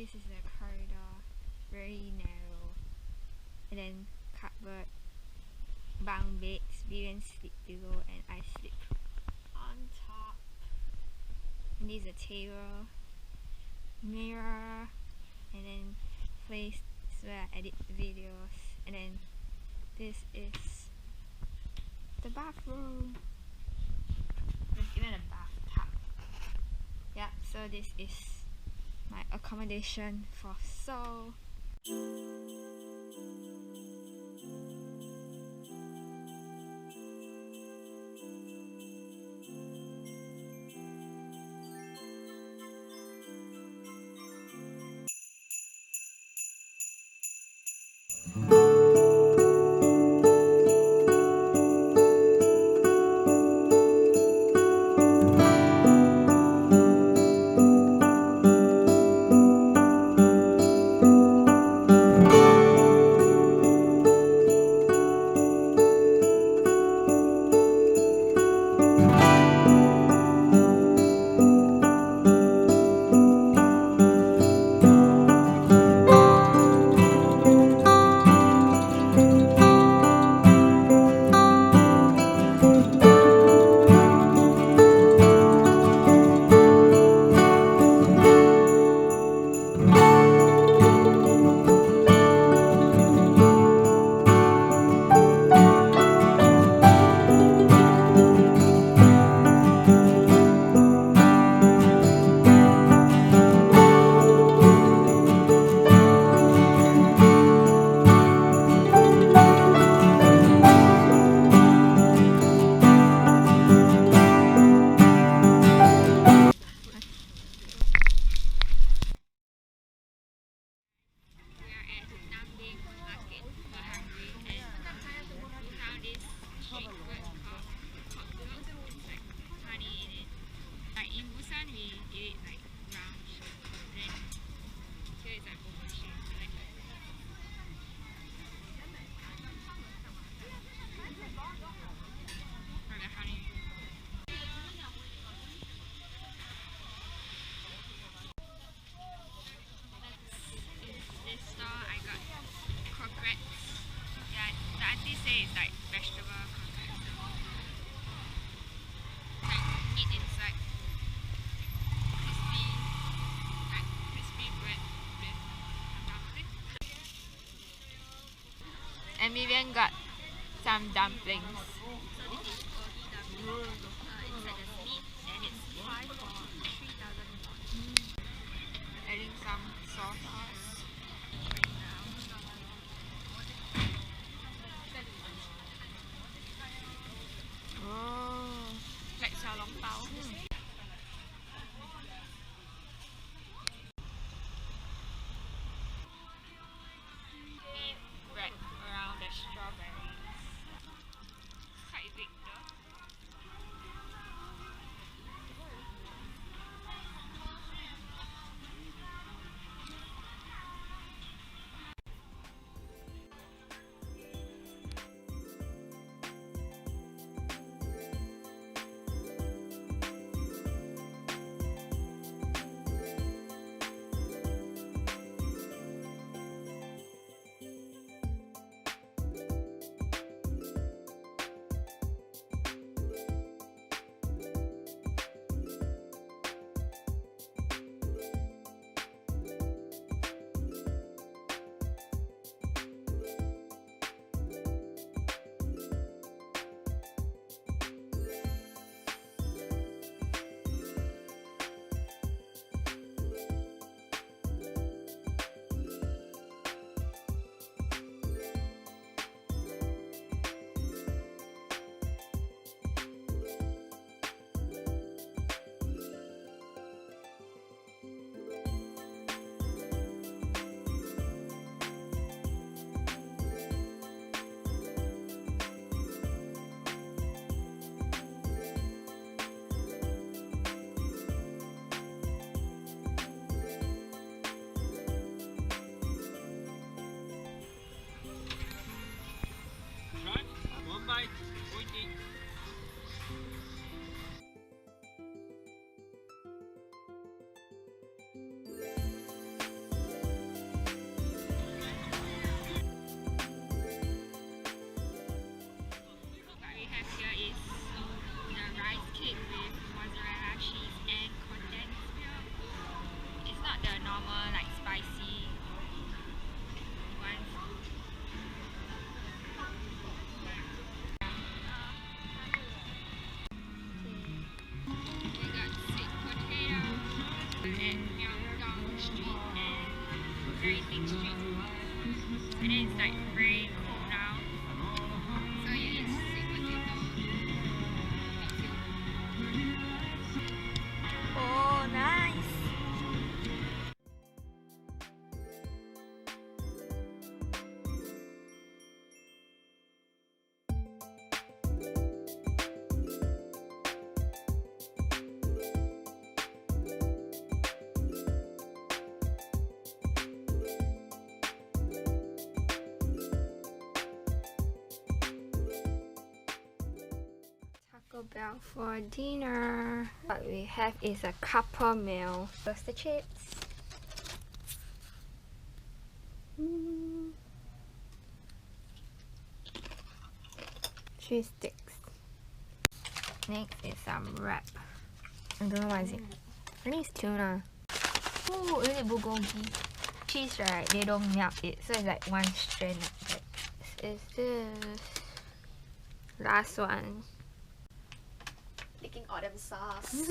this is the corridor, very narrow, and then cupboard, bunk beds, Vivian sleep below and I sleep on top. And this is a table, mirror, and then place where I edit videos, and then this is the bathroom. There's even a bathtub. Yeah, so this is my accommodation for Seoul. It's like vegetable croquettes. Like meat inside. Crispy bread with dumpling. And Vivian got some dumplings. So this is gogi dumpling. Inside there's meat and it's 5 for 3,000 won. Adding some sauce. Like 小笼包. Wrap around the strawberries. Taco Bell for dinner. What we have is a couple meal. Toasted chips. Cheese sticks. Next is some wrap. I don't know what is it. I think it's tuna. Ooh, is it bulgogi? Cheese, right? They don't melt it, so it's like one strand like that. This is this. Last one. Licking all them sauce.